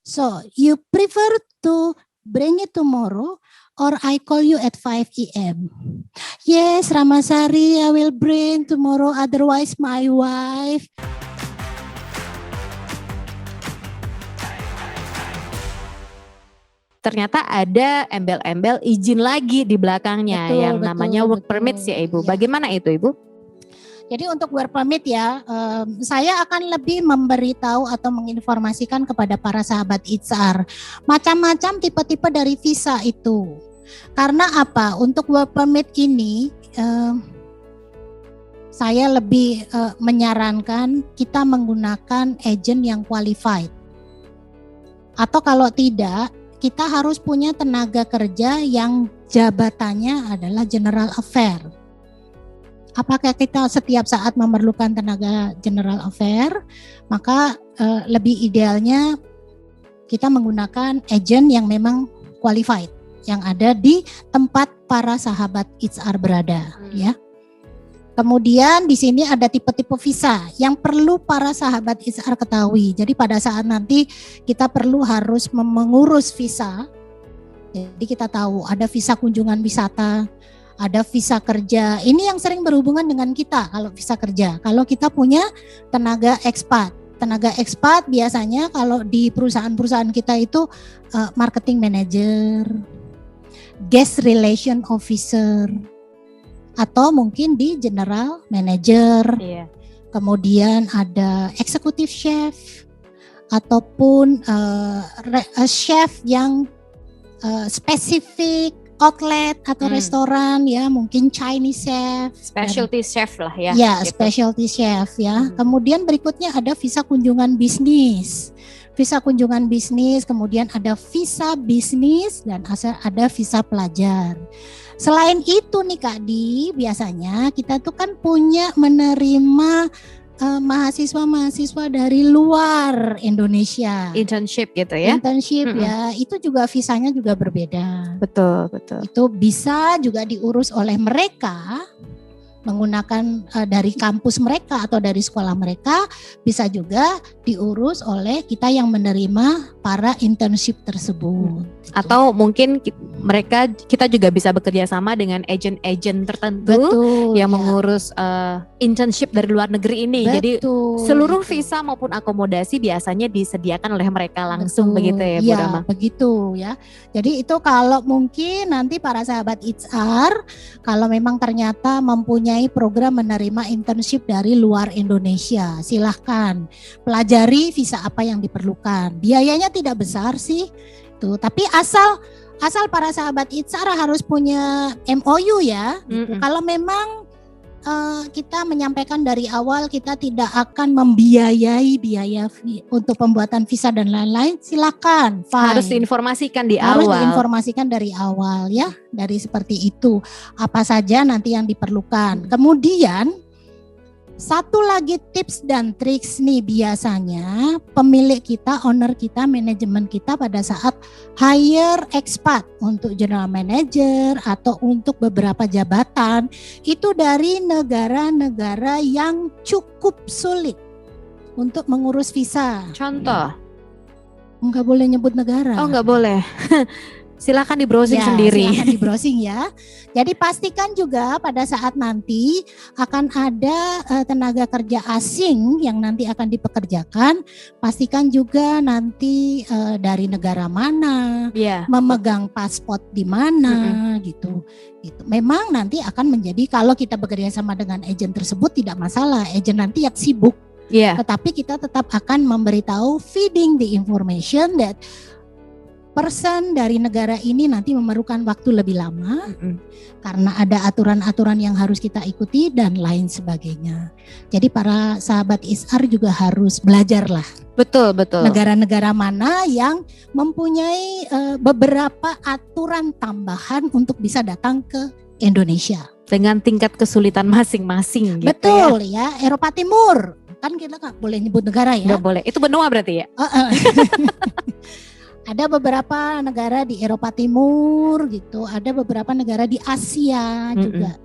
So, you prefer to bring it tomorrow or I call you at 5 a.m.? Yes, Ramasari, I will bring tomorrow, otherwise my wife. Ternyata ada embel-embel izin lagi di belakangnya yang namanya work permit ya Ibu. Ya. Bagaimana itu Ibu? Jadi untuk work permit ya, saya akan lebih memberitahu atau menginformasikan kepada para sahabat HR macam-macam tipe-tipe dari visa itu. Karena apa? Untuk work permit ini saya lebih menyarankan kita menggunakan agent yang qualified. Atau kalau tidak, kita harus punya tenaga kerja yang jabatannya adalah General Affair. Apakah kita setiap saat memerlukan tenaga General Affair? Maka lebih idealnya kita menggunakan agent yang memang qualified, yang ada di tempat para sahabat HR berada, ya. Kemudian di sini ada tipe-tipe visa yang perlu para sahabat HR ketahui. Jadi pada saat nanti kita perlu harus mengurus visa. Jadi kita tahu ada visa kunjungan wisata, ada visa kerja. Ini yang sering berhubungan dengan kita kalau visa kerja. Kalau kita punya tenaga ekspat. Tenaga ekspat biasanya kalau di perusahaan-perusahaan kita itu marketing manager, guest relation officer, atau mungkin di general manager, kemudian ada executive chef, ataupun chef yang spesifik outlet atau restoran ya, mungkin Chinese chef, specialty chef lah ya. Ya, gitu. Specialty chef ya. Kemudian berikutnya ada visa kunjungan bisnis. Visa kunjungan bisnis, kemudian ada visa bisnis dan ada visa pelajar. Selain itu nih Kak Di, biasanya kita tuh kan punya menerima mahasiswa-mahasiswa dari luar Indonesia. Internship gitu ya. Internship ya, itu juga visanya juga berbeda. Betul, betul. Itu bisa juga diurus oleh mereka menggunakan dari kampus mereka atau dari sekolah mereka, bisa juga diurus oleh kita yang menerima para internship tersebut. Atau mungkin kita juga bisa bekerja sama dengan agent-agent tertentu yang mengurus internship dari luar negeri ini. Jadi seluruh visa maupun akomodasi biasanya disediakan oleh mereka langsung. Begitu ya Bu Rama? Begitu ya. Jadi itu kalau mungkin nanti para sahabat HR kalau memang ternyata mempunyai program menerima internship dari luar Indonesia, silahkan pelajari visa apa yang diperlukan. Biayanya tidak besar sih, tuh. Tapi asal para sahabat HR harus punya MOU ya. Gitu. Kalau memang kita menyampaikan dari awal kita tidak akan membiayai biaya untuk pembuatan visa dan lain-lain, silakan. Harus diinformasikan di awal. Harus diinformasikan dari awal ya, dari seperti itu. Apa saja nanti yang diperlukan. Kemudian satu lagi tips dan triks nih biasanya pemilik kita, owner kita, manajemen kita pada saat hire expat untuk general manager atau untuk beberapa jabatan itu dari negara-negara yang cukup sulit untuk mengurus visa. Contoh? Enggak boleh nyebut negara. Oh, enggak boleh. Silakan di browsing sendiri. Silakan di browsing ya. Jadi pastikan juga pada saat nanti akan ada tenaga kerja asing yang nanti akan dipekerjakan. Pastikan juga nanti dari negara mana, memegang paspor di mana, gitu. Memang nanti akan menjadi kalau kita bekerja sama dengan agen tersebut tidak masalah. Agen nanti yang sibuk. Tetapi kita tetap akan memberitahu feeding the information that person dari negara ini nanti memerlukan waktu lebih lama karena ada aturan-aturan yang harus kita ikuti dan lain sebagainya. Jadi para sahabat HR juga harus belajar lah. Betul. Negara-negara mana yang mempunyai beberapa aturan tambahan untuk bisa datang ke Indonesia. Dengan tingkat kesulitan masing-masing gitu. Betul ya, Eropa Timur. Kan kita nggak boleh nyebut negara ya. Nggak boleh, itu benua berarti ya? Ada beberapa negara di Eropa Timur gitu, ada beberapa negara di Asia juga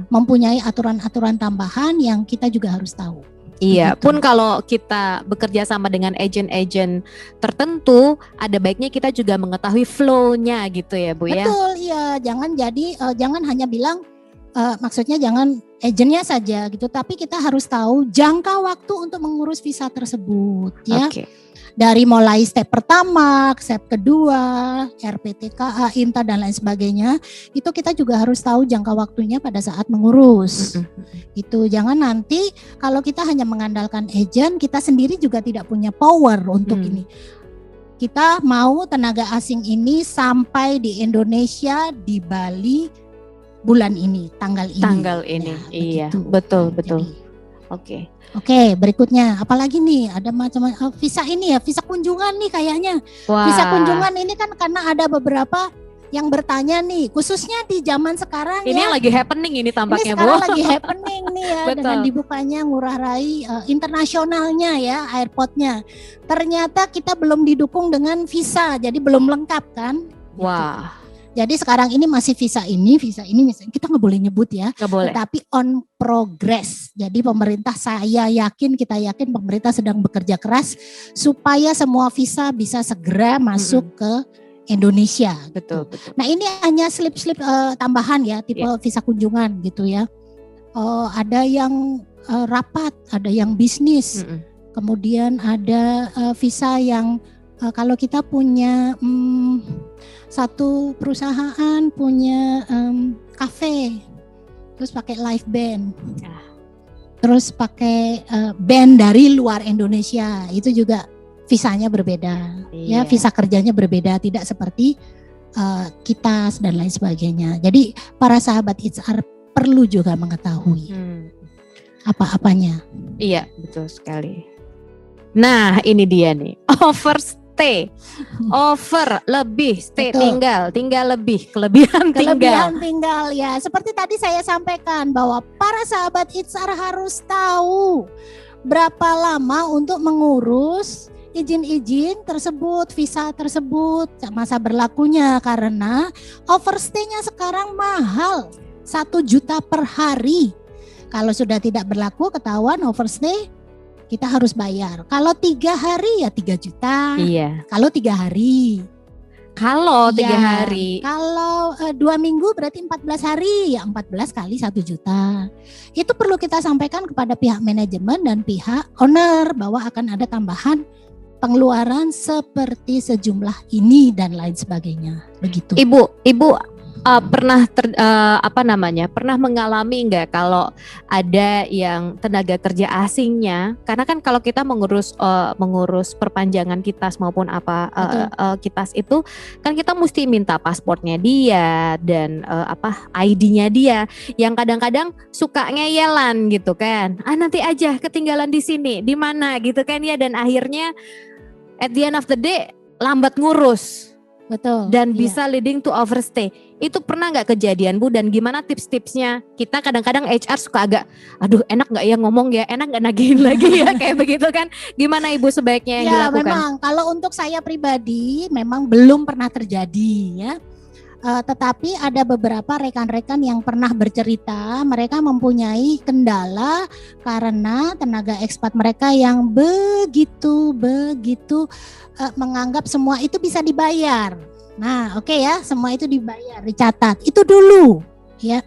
mempunyai aturan-aturan tambahan yang kita juga harus tahu. Iya, pun kalau kita bekerja sama dengan agen-agen tertentu, ada baiknya kita juga mengetahui flow-nya gitu ya Bu ya. Betul, iya. Jangan hanya bilang maksudnya jangan agennya saja gitu, tapi kita harus tahu jangka waktu untuk mengurus visa tersebut ya. Dari mulai step pertama, step kedua, RPTKA, INTA dan lain sebagainya, itu kita juga harus tahu jangka waktunya pada saat mengurus. Itu jangan nanti kalau kita hanya mengandalkan agen, kita sendiri juga tidak punya power untuk ini. Kita mau tenaga asing ini sampai di Indonesia, di Bali bulan ini, tanggal ini. Ya, iya, betul. Oke, berikutnya apalagi nih, ada macam-macam visa ini ya, visa kunjungan nih kayaknya. Wah. Visa kunjungan ini kan karena ada beberapa yang bertanya nih, khususnya di zaman sekarang ini ya. Lagi happening ini tampaknya, ini sekarang lagi happening nih ya. Dengan dibukanya Ngurah Rai internasionalnya ya, airportnya. Ternyata kita belum didukung dengan visa, jadi belum lengkap kan. Wah. Gitu. Jadi sekarang ini masih visa ini misalnya kita nggak boleh nyebut ya, tetapi on progress. Jadi kita yakin pemerintah sedang bekerja keras supaya semua visa bisa segera masuk ke Indonesia. Betul. Nah ini hanya slip-slip tambahan ya, tipe visa kunjungan gitu ya. Ada yang rapat, ada yang bisnis, kemudian ada visa yang kalau kita punya satu perusahaan punya kafe, terus pakai live band, terus pakai band dari luar Indonesia, itu juga visanya berbeda, ya visa kerjanya berbeda, tidak seperti kita dan lain sebagainya. Jadi para sahabat HR perlu juga mengetahui apa-apanya. Iya, betul sekali. Nah ini dia nih, over lebih, stay tinggal lebih, kelebihan tinggal ya. Seperti tadi saya sampaikan bahwa para sahabat HR harus tahu berapa lama untuk mengurus izin-izin tersebut, visa tersebut, masa berlakunya, karena overstay-nya sekarang mahal, 1 juta per hari. Kalau sudah tidak berlaku ketahuan overstay, kita harus bayar. Kalau 3 hari ya 3 juta. Iya. Kalau 3 hari. Kalau 3 hari. Kalau 2 minggu berarti 14 hari. Ya 14 kali 1 juta. Itu perlu kita sampaikan kepada pihak manajemen dan pihak owner bahwa akan ada tambahan pengeluaran seperti sejumlah ini dan lain sebagainya. Begitu. Ibu pernah mengalami nggak kalau ada yang tenaga kerja asingnya, karena kan kalau kita mengurus perpanjangan kitas maupun kitas itu kan kita mesti minta paspornya dia dan ID-nya dia, yang kadang-kadang suka ngeyelan gitu kan, nanti aja ketinggalan di sini di mana gitu kan ya, dan akhirnya at the end of the day lambat ngurus. Betul. Dan bisa leading to overstay. Itu pernah nggak kejadian Bu? Dan gimana tips-tipsnya? Kita kadang-kadang HR suka agak, aduh enak nggak ya ngomong ya, enak nggak nagihin lagi ya kayak begitu kan? Gimana Ibu sebaiknya yang dilakukan? Memang kalau untuk saya pribadi memang belum pernah terjadi ya. Tetapi ada beberapa rekan-rekan yang pernah bercerita mereka mempunyai kendala karena tenaga ekspat mereka yang begitu menganggap semua itu bisa dibayar. Nah, oke ya, semua itu dibayar, dicatat. Itu dulu ya.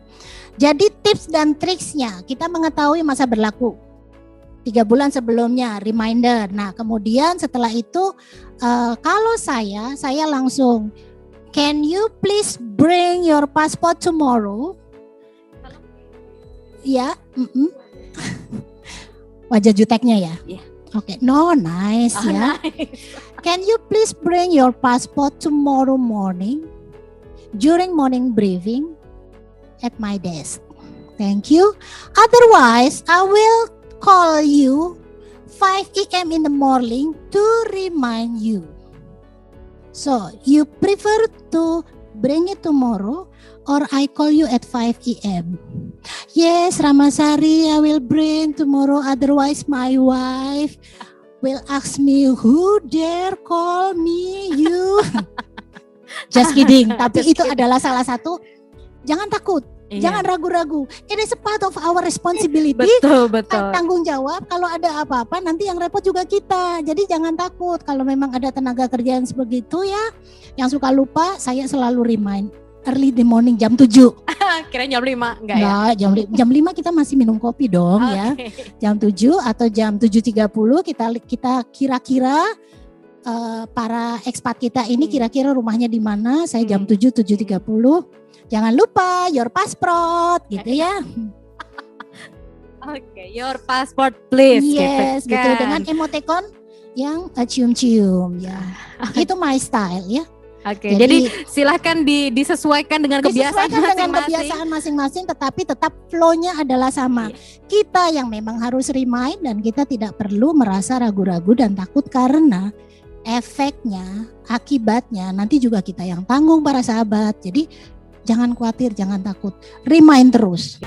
Jadi tips dan triksnya kita mengetahui masa berlaku 3 bulan sebelumnya, reminder. Nah, kemudian setelah itu kalau saya langsung, can you please bring your passport tomorrow? Ya, wajah juteknya ya. Yeah. Oke, no, nice ya. Nice. Can you please bring your passport tomorrow morning during morning briefing at my desk? Thank you. Otherwise, I will call you 5 a.m. in the morning to remind you. So, you prefer to bring it tomorrow or I call you at 5 a.m. Yes, Ramasari, I will bring tomorrow. Otherwise, my wife will ask me, who dare call me you? Just kidding. Tapi itu adalah salah satu, jangan takut. Jangan ragu-ragu. It is a part of our responsibility. Betul. Tanggung jawab. Kalau ada apa-apa nanti yang repot juga kita. Jadi jangan takut. Kalau memang ada tenaga kerja yang sebegitu ya, yang suka lupa, saya selalu remind early the morning jam 7. Kira jam 5 enggak ya? Jam 5 kita masih minum kopi dong ya. Jam 7 atau jam 7.30 kita kira-kira para ekspat kita ini kira-kira rumahnya di mana. Saya jam 7.30. Jangan lupa your passport gitu ya. Oke, your passport please. Yes, gitu betul, kan. dengan emoticon yang cium-cium ya. Itu my style ya. Oke, jadi silahkan disesuaikan dengan kebiasaan masing-masing, tetapi tetap flow-nya adalah sama. Kita yang memang harus remind dan kita tidak perlu merasa ragu-ragu dan takut karena efeknya, akibatnya nanti juga kita yang tanggung para sahabat. Jadi jangan khawatir, jangan takut, remind terus.